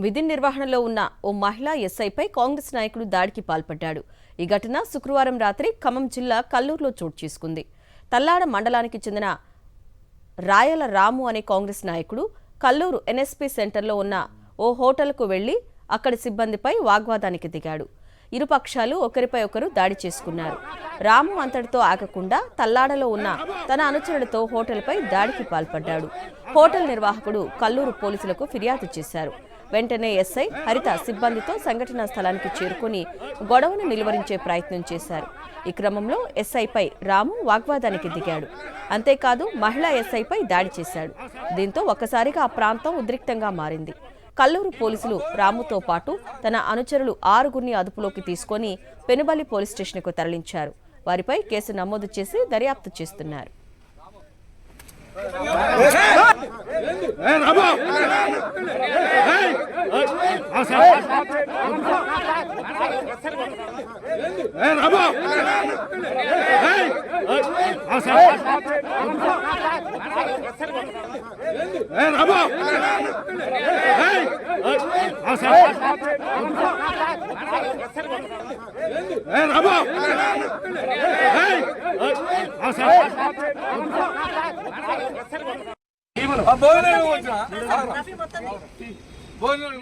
విధి నిర్వహణలో ఉన్న ఓ మహిళా ఎస్ఐపై కాంగ్రెస్ నాయకుడు దాడికి పాల్పడ్డాడు. ఈ ఘటన శుక్రవారం రాత్రి ఖమ్మం జిల్లా కల్లూరులో చోటు చేసుకుంది. తల్లాడ మండలానికి చెందిన రాయల రాము అనే కాంగ్రెస్ నాయకుడు కల్లూరు ఎన్ఎస్పీ సెంటర్లో ఉన్న ఓ హోటల్కు వెళ్లి అక్కడి సిబ్బందిపై వాగ్వాదానికి దిగాడు. ఇరుపక్షాలు ఒకరిపై ఒకరు దాడి చేసుకున్నారు. రాము అంతటితో ఆగకుండా తల్లాడలో ఉన్న తన అనుచరులతో హోటల్పై దాడికి పాల్పడ్డాడు. హోటల్ నిర్వాహకుడు కల్లూరు పోలీసులకు ఫిర్యాదు చేశారు. వెంటనే ఎస్ఐ హరిత సిబ్బందితో సంఘటనా స్థలానికి చేరుకుని గొడవను నిలువరించే ప్రయత్నం చేశారు. ఈ క్రమంలో ఎస్ఐపై రాము వాగ్వాదానికి దిగాడు. అంతేకాదు మహిళా ఎస్ఐపై దాడి చేశాడు. దీంతో ఒక్కసారిగా ఆ ప్రాంతం ఉద్రిక్తంగా మారింది. కల్లూరు పోలీసులు రాముతో పాటు తన అనుచరులు 6గురిని అదుపులోకి తీసుకుని పెనుబల్లి పోలీస్ స్టేషన్కు తరలించారు. వారిపై కేసు నమోదు చేసి దర్యాప్తు చేస్తున్నారు. భోజనం